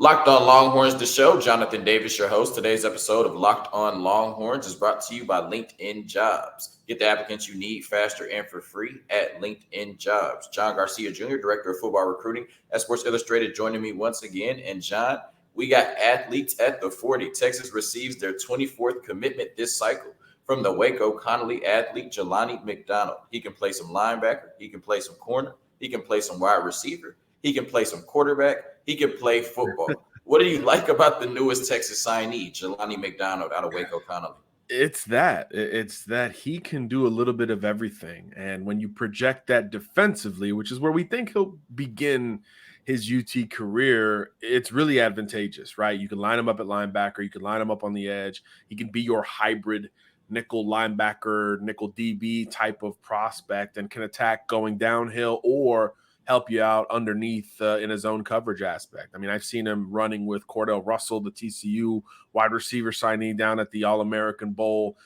Locked on Longhorns, the show. Jonathan Davis, your host. Today's episode of Locked on Longhorns is brought to you by LinkedIn Jobs. Get the applicants you need faster and for free at LinkedIn Jobs. John Garcia Jr., Director of Football Recruiting at Sports Illustrated, joining me once again. And John, we got athletes at the 40. Texas receives their 24th commitment this cycle from the Waco Connally athlete, Jelani McDonald. He can play some linebacker. He can play some corner. He can play some wide receiver. He can play some quarterback. He can play football. What do you like about the newest Texas signee, Jelani McDonald out of Waco Connally? It's that he can do a little bit of everything. And when you project that defensively, which is where we think he'll begin his UT career, it's really advantageous, right? You can line him up at linebacker. You can line him up on the edge. He can be your hybrid nickel linebacker, nickel DB type of prospect and can attack going downhill or help you out underneath in his own coverage aspect. I mean, I've seen him running with Cordell Russell, the TCU wide receiver signee down at the All-American Bowl,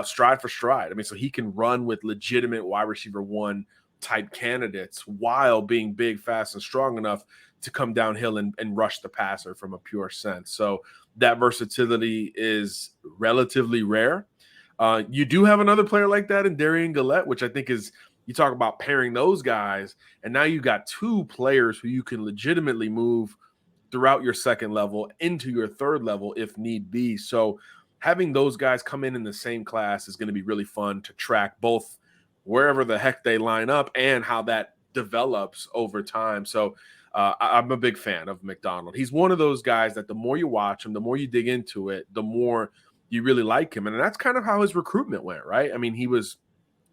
stride for stride. I mean, so he can run with legitimate wide receiver one type candidates while being big, fast, and strong enough to come downhill and rush the passer from a pure sense. So that versatility is relatively rare. You do have another player like that in Derion Gullette, which I think is, you talk about pairing those guys, and now you got two players who you can legitimately move throughout your second level into your third level if need be. So having those guys come in the same class is going to be really fun to track both wherever the heck they line up and how that develops over time. So I'm a big fan of McDonald. He's one of those guys that the more you watch him, the more you dig into it, the more you really like him. And that's kind of how his recruitment went, right? I mean, he was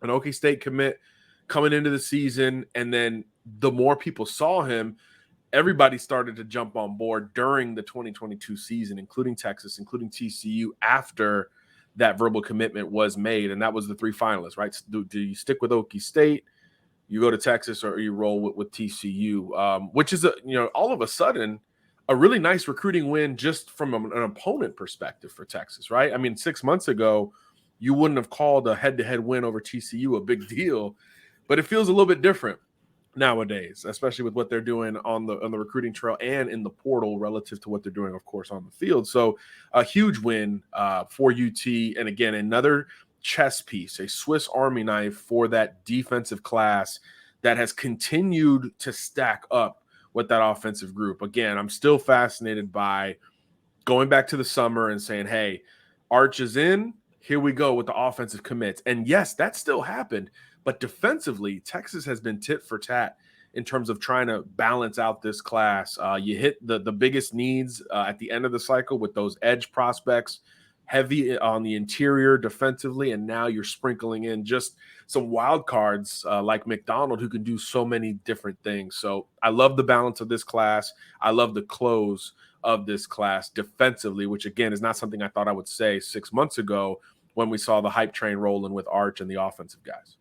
an OK State commit coming into the season, and then the more people saw him, everybody started to jump on board during the 2022 season, including Texas, including TCU, after that verbal commitment was made. And that was the three finalists, right? Do you stick with OK State, you go to Texas, or you roll with TCU, which is, all of a sudden a really nice recruiting win just from an opponent perspective for Texas, right? I mean, 6 months ago, you wouldn't have called a head-to-head win over TCU a big deal, but it feels a little bit different nowadays, especially with what they're doing on the recruiting trail and in the portal relative to what they're doing, of course, on the field. So a huge win for UT. And again, another chess piece, a Swiss Army knife for that defensive class that has continued to stack up with that offensive group. Again, I'm still fascinated by going back to the summer and saying, hey, Arch is in, here we go with the offensive commits. And yes, that still happened. But defensively, Texas has been tit for tat in terms of trying to balance out this class. You hit the biggest needs at the end of the cycle with those edge prospects, heavy on the interior defensively, and now you're sprinkling in just some wild cards like McDonald, who can do so many different things. So I love the balance of this class. I love the close of this class defensively, which, again, is not something I thought I would say 6 months ago when we saw the hype train rolling with Arch and the offensive guys.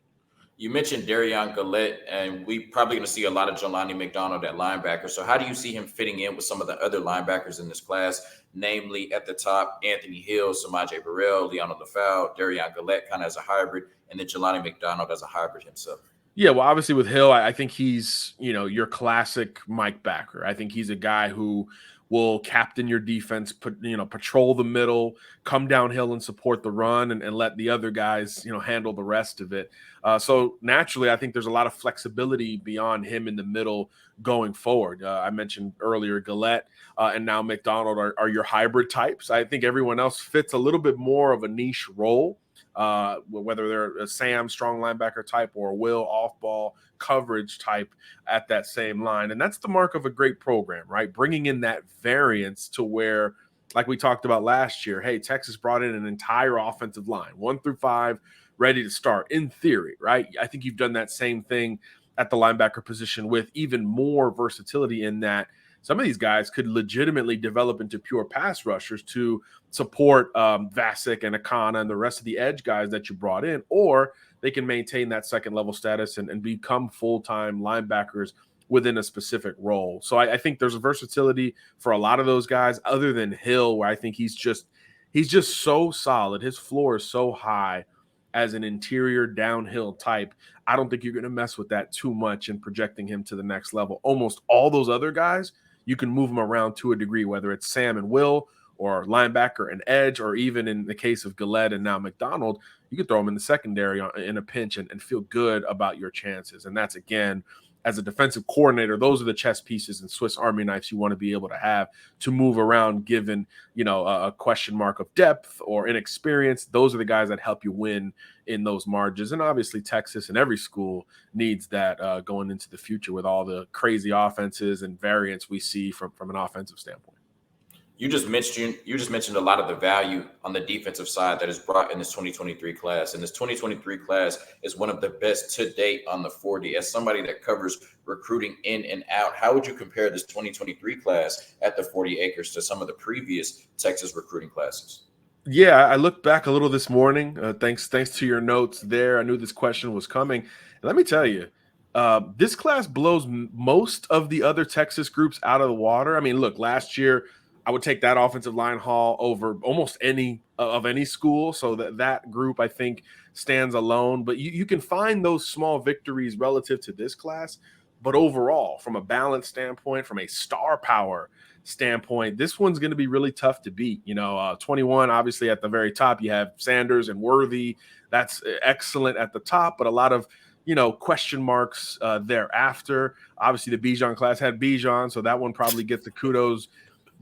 You mentioned Derion Gullette, and we probably going to see a lot of Jelani McDonald at linebacker. So how do you see him fitting in with some of the other linebackers in this class, namely at the top, Anthony Hill, Smaje Burrell, Liona, Lefau, Derion Gullette kind of as a hybrid, and then Jelani McDonald as a hybrid himself? Yeah, well, obviously with Hill, I think he's, your classic Mike backer. I think he's a guy who will captain your defense, patrol the middle, come downhill and support the run, and let the other guys, handle the rest of it. So naturally, I think there's a lot of flexibility beyond him in the middle going forward. I mentioned earlier Gullette and now McDonald are your hybrid types. I think everyone else fits a little bit more of a niche role. Whether they're a Sam strong linebacker type or a Will off-ball coverage type at that same line. And that's the mark of a great program, right? Bringing in that variance to where, like we talked about last year, hey, Texas brought in an entire offensive line, 1 through 5, ready to start in theory, right? I think you've done that same thing at the linebacker position with even more versatility in that some of these guys could legitimately develop into pure pass rushers to support Vasic and Akana and the rest of the edge guys that you brought in, or they can maintain that second level status and become full-time linebackers within a specific role. So I think there's a versatility for a lot of those guys other than Hill, where I think he's just so solid. His floor is so high as an interior downhill type. I don't think you're going to mess with that too much in projecting him to the next level. Almost all those other guys, you can move them around to a degree, whether it's Sam and Will or linebacker and edge, or even in the case of Gullette and now McDonald, you could throw them in the secondary in a pinch and feel good about your chances. And that's, again, as a defensive coordinator, those are the chess pieces and Swiss Army knives you want to be able to have to move around, given, a question mark of depth or inexperience. Those are the guys that help you win in those margins. And obviously Texas and every school needs that going into the future with all the crazy offenses and variants we see from an offensive standpoint. You just mentioned a lot of the value on the defensive side that is brought in this 2023 class. And this 2023 class is one of the best to date on the 40. As somebody that covers recruiting in and out, how would you compare this 2023 class at the 40 acres to some of the previous Texas recruiting classes? Yeah, I looked back a little this morning. Thanks to your notes there. I knew this question was coming. And let me tell you, this class blows most of the other Texas groups out of the water. I mean, look, last year, I would take that offensive line haul over almost any school. So that group, I think, stands alone. But you can find those small victories relative to this class. But overall, from a balance standpoint, from a star power standpoint, this one's going to be really tough to beat. 21, obviously at the very top, you have Sanders and Worthy. That's excellent at the top, but a lot of question marks thereafter. Obviously, the Bijan class had Bijan, so that one probably gets the kudos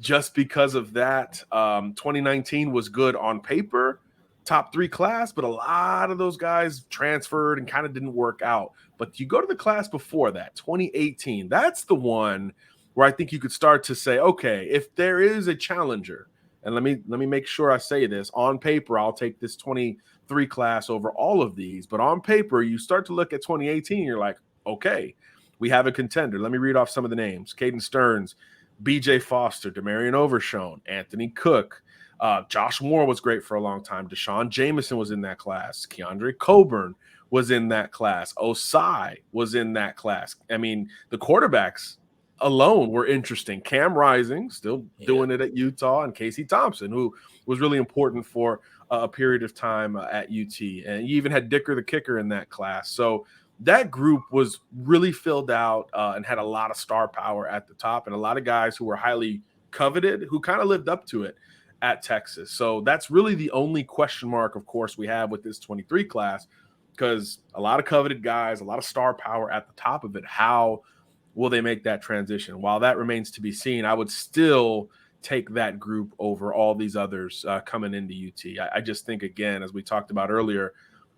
just because of that. 2019 was good on paper, top 3 class, but a lot of those guys transferred and kind of didn't work out. But you go to the class before that, 2018, that's the one where I think you could start to say, okay, if there is a challenger, and let me make sure I say this, on paper, I'll take this 23 class over all of these. But on paper, you start to look at 2018, you're like, okay, we have a contender. Let me read off some of the names. Caden Stearns, BJ Foster, Demarion Overshone, Anthony Cook, Josh Moore was great for a long time. Deshaun Jameson was in that class. Keandre Coburn was in that class. Osai was in that class. I mean, the quarterbacks alone were interesting. Cam Rising, still doing it at Utah, and Casey Thompson, who was really important for a period of time at UT. And you even had Dicker the kicker in that class. So that group was really filled out and had a lot of star power at the top, and a lot of guys who were highly coveted who kind of lived up to it at Texas. So that's really the only question mark, of course, we have with this 23 class, because a lot of coveted guys, a lot of star power at the top of it. How will they make that transition? While that remains to be seen, I would still take that group over all these others coming into UT. I just think, again, as we talked about earlier,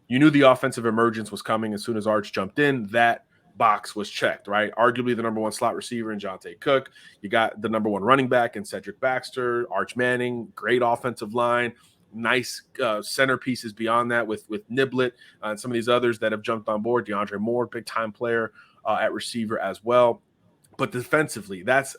you knew the offensive emergence was coming as soon as Arch jumped in. That box was checked, right? Arguably the number 1 slot receiver in Johntay Cook. You got the number 1 running back in Cedric Baxter, Arch Manning, great offensive line, nice centerpieces beyond that with Niblett and some of these others that have jumped on board. DeAndre Moore, big time player at receiver as well. But defensively, that's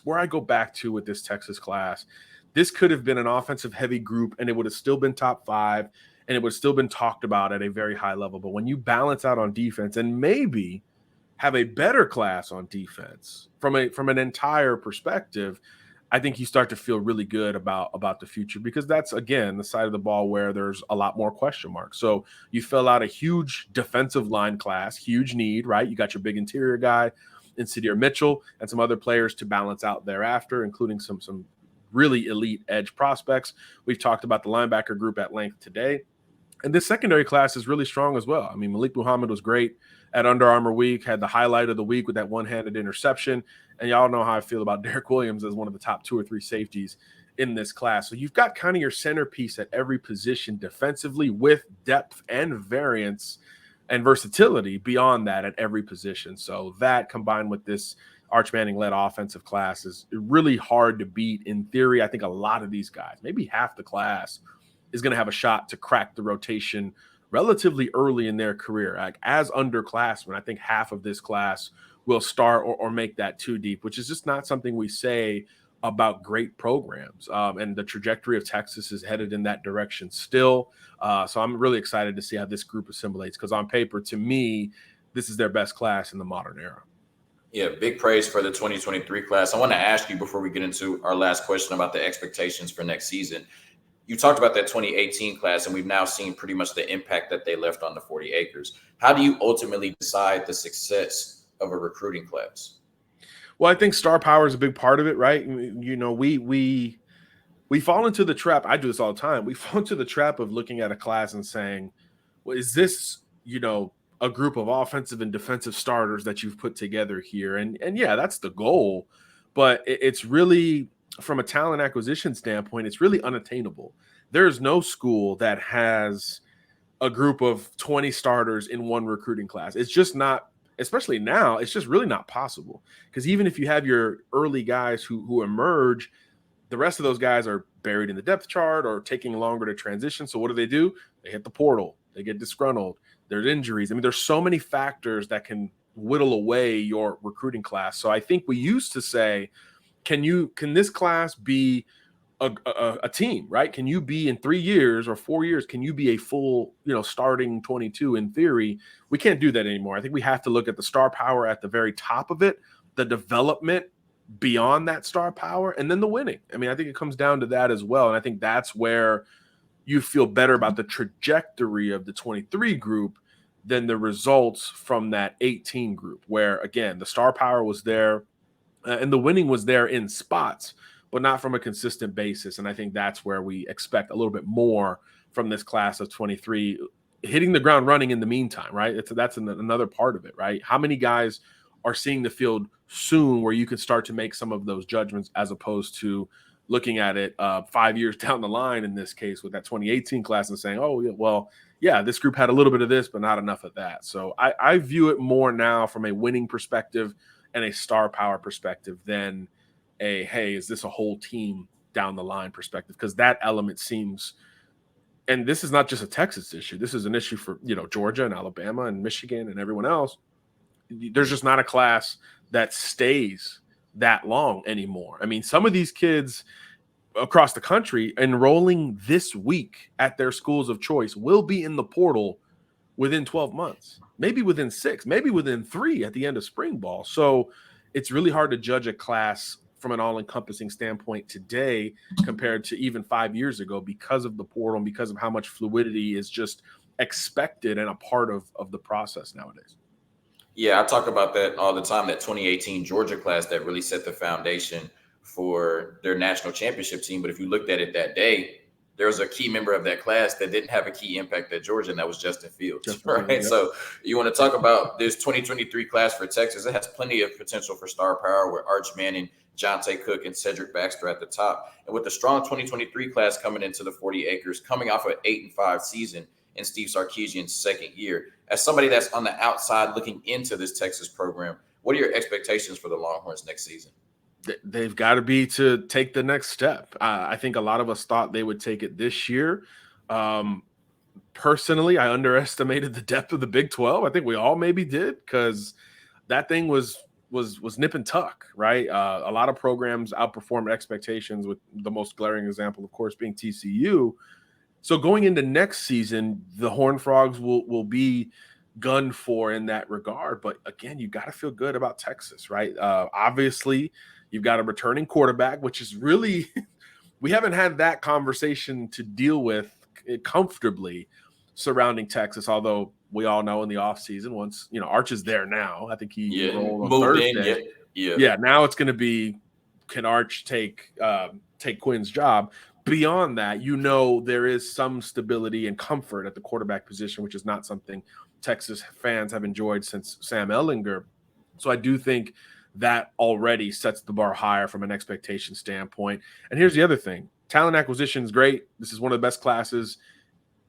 where I go back to with this Texas class. This could have been an offensive heavy group, and it would have still been top 5, and it would have still been talked about at a very high level. But when you balance out on defense and maybe have a better class on defense from an entire perspective, I think you start to feel really good about the future, because that's, again, the side of the ball where there's a lot more question marks. So you fill out a huge defensive line class, huge need, right? You got your big interior guy in Sydir Mitchell and some other players to balance out thereafter, including some really elite edge prospects. We've talked about the linebacker group at length today. And this secondary class is really strong as well. I mean, Malik Muhammad was great at Under Armour Week, had the highlight of the week with that one-handed interception. And y'all know how I feel about Derek Williams as one of the top 2 or 3 safeties in this class. So you've got kind of your centerpiece at every position defensively, with depth and variance and versatility beyond that at every position. So that, combined with this Arch Manning-led offensive class, is really hard to beat in theory. I think a lot of these guys, maybe half the class, is going to have a shot to crack the rotation relatively early in their career. Like, as underclassmen, I think half of this class will start or make that 2 deep, which is just not something we say about great programs. And the trajectory of Texas is headed in that direction still. So I'm really excited to see how this group assimilates, because on paper, to me, this is their best class in the modern era. Yeah, big praise for the 2023 class. I want to ask you, before we get into our last question, about the expectations for next season. You talked about that 2018 class, and we've now seen pretty much the impact that they left on the 40 acres. How do you ultimately decide the success of a recruiting class? Well, I think star power is a big part of it, right? You know, we fall into the trap. I do this all the time. We fall into the trap of looking at a class and saying, well, is this, you know, a group of offensive and defensive starters that you've put together here? And yeah, that's the goal. But it's really, from a talent acquisition standpoint, it's really unattainable. There's no school that has a group of 20 starters in one recruiting class. It's just not, especially now, it's just really not possible. Because even if you have your early guys who emerge, the rest of those guys are buried in the depth chart or taking longer to transition. So what do? They hit the portal. They get disgruntled. There's injuries. I mean, there's so many factors that can whittle away your recruiting class. So I think we used to say, can this class be a team, right? Can you be in 3 years or 4 years? Can you be a full, you know, starting 22 in theory? We can't do that anymore. I think we have to look at the star power at the very top of it, the development beyond that star power, and then the winning. I mean, I think it comes down to that as well. And I think that's where you feel better about the trajectory of the 23 group than the results from that 18 group, where, again, the star power was there and the winning was there in spots, but not from a consistent basis. And I think that's where we expect a little bit more from this class of 23, hitting the ground running in the meantime, right? That's another part of it, right? How many guys are seeing the field soon where you can start to make some of those judgments, as opposed to looking at it 5 years down the line, in this case with that 2018 class, and saying, oh, well, yeah, this group had a little bit of this, but not enough of that. So I view it more now from a winning perspective and a star power perspective than a, hey, is this a whole team down the line perspective? Because that element seems, and this is not just a Texas issue. This is an issue for, you know, Georgia and Alabama and Michigan and everyone else. There's just not a class that stays that long anymore. I mean, some of these kids across the country enrolling this week at their schools of choice will be in the portal within 12 months, maybe within 6, maybe within 3 at the end of spring ball. So it's really hard to judge a class from an all-encompassing standpoint today compared to even 5 years ago, because of the portal and because of how much fluidity is just expected and a part of the process nowadays. Yeah, I talk about that all the time, that 2018 Georgia class that really set the foundation for their national championship team. But if you looked at it that day, there was a key member of that class that didn't have a key impact at Georgia, and that was Justin Fields, right? Yep. So you want to talk about this 2023 class for Texas. It has plenty of potential for star power with Arch Manning, Johntay Cook, and Cedric Baxter at the top. And with the strong 2023 class coming into the 40 acres, coming off an 8-5 season in Steve Sarkisian's second year, as somebody that's on the outside looking into this Texas program, what are your expectations for the Longhorns next season? They've got to be to take the next step. I think a lot of us thought they would take it this year. Personally, I underestimated the depth of the Big 12. I think we all maybe did, because that thing was nip and tuck, right? A lot of programs outperformed expectations, with the most glaring example, of course, being TCU. So going into next season, the Horned Frogs will be gunned for in that regard. But again, you got to feel good about Texas, right? Obviously, you've got a returning quarterback, which is really – we haven't had that conversation to deal with comfortably surrounding Texas, although we all know in the offseason, once, you know, Arch is there now. I think he rolled on Thursday. Yeah, now it's going to be, can Arch take Quinn's job? Beyond that, you know, there is some stability and comfort at the quarterback position, which is not something Texas fans have enjoyed since Sam Ehlinger. So I do think that already sets the bar higher from an expectation standpoint. And here's the other thing. Talent acquisition is great. This is one of the best classes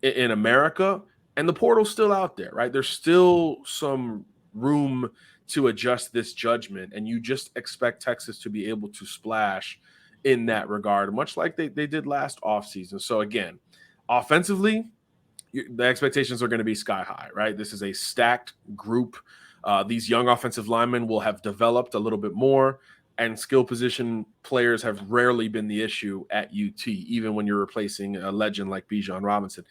in America, and the portal's still out there, right? There's still some room to adjust this judgment, and you just expect Texas to be able to splash in that regard, much like they did last offseason. So again, offensively, the expectations are going to be sky high, right? This is a stacked group. These young offensive linemen will have developed a little bit more, and skill position players have rarely been the issue at UT, even when you're replacing a legend like Bijan Robinson.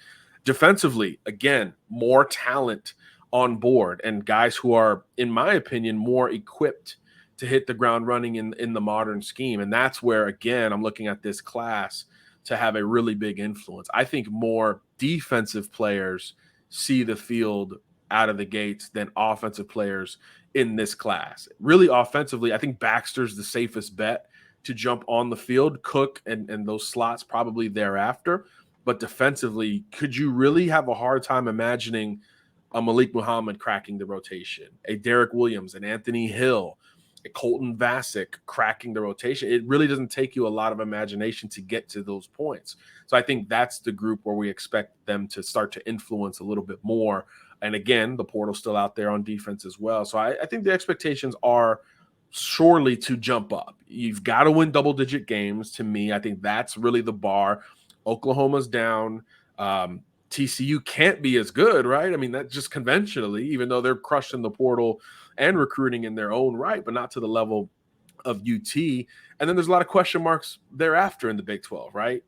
Defensively, again, more talent on board, and guys who are, in my opinion, more equipped to hit the ground running in the modern scheme. And that's where, again, I'm looking at this class to have a really big influence. I think more defensive players see the field out of the gates than offensive players in this class. Really offensively, I think Baxter's the safest bet to jump on the field. Cook and those slots probably thereafter. But defensively, could you really have a hard time imagining a Malik Muhammad cracking the rotation, a Derek Williams, an Anthony Hill, a Colton Vasek cracking the rotation? It really doesn't take you a lot of imagination to get to those points. So I think that's the group where we expect them to start to influence a little bit more. And again, the portal's still out there on defense as well. So I think the expectations are surely to jump up. You've got to win double-digit games. To me, I think that's really the bar. Oklahoma's down. TCU can't be as good, right? I mean, that just conventionally, even though they're crushing the portal and recruiting in their own right, but not to the level of UT. And then there's a lot of question marks thereafter in the Big 12, right?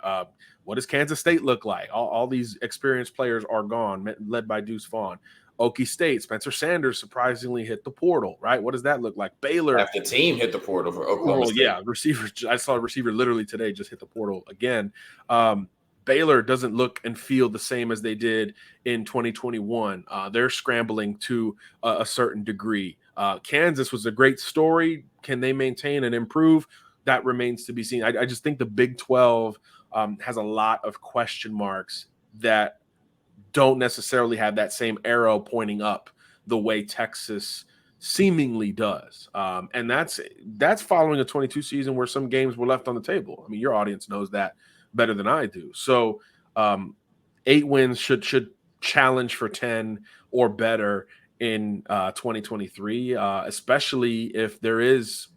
What does Kansas State look like? All these experienced players are gone, led by Deuce Vaughn. Okie State, Spencer Sanders surprisingly hit the portal, right? What does that look like? Baylor. Half the team hit the portal for Oklahoma State. Yeah, receiver. I saw a receiver literally today just hit the portal again. Baylor doesn't look and feel the same as they did in 2021. They're scrambling to a certain degree. Kansas was a great story. Can they maintain and improve? That remains to be seen. I just think the Big 12 has a lot of question marks that don't necessarily have that same arrow pointing up the way Texas seemingly does. And that's following a 22 season where some games were left on the table. I mean, your audience knows that better than I do. So 8 wins should challenge for 10 or better in 2023, especially if there is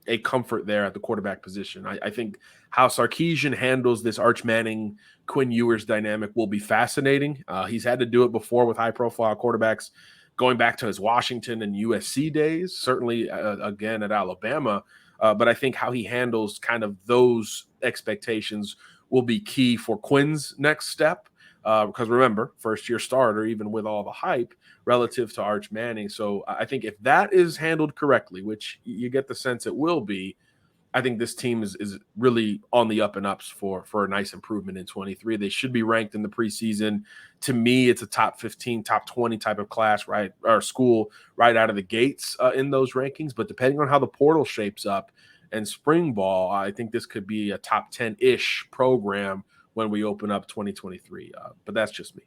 a comfort there at the quarterback position. I think how Sarkisian handles this Arch Manning, Quinn Ewers dynamic will be fascinating. He's had to do it before with high-profile quarterbacks going back to his Washington and USC days, certainly again at Alabama. But I think how he handles kind of those expectations will be key for Quinn's next step. Because remember, first-year starter, even with all the hype relative to Arch Manning. So I think if that is handled correctly, which you get the sense it will be, I think this team is really on the up and ups for a nice improvement in 23. They should be ranked in the preseason. To me, it's a top 15, top 20 type of class, right, or school right out of the gates in those rankings. But depending on how the portal shapes up and spring ball, I think this could be a top 10-ish program when we open up 2023. But that's just me.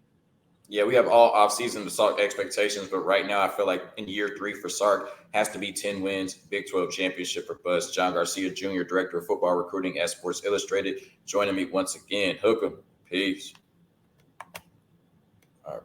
Yeah, we have all offseason to Sark expectations, but right now I feel like in year 3 for Sark has to be 10 wins, Big 12 championship for bust. John Garcia Jr., Director of Football Recruiting at Sports Illustrated, joining me once again. Hook 'em. Peace.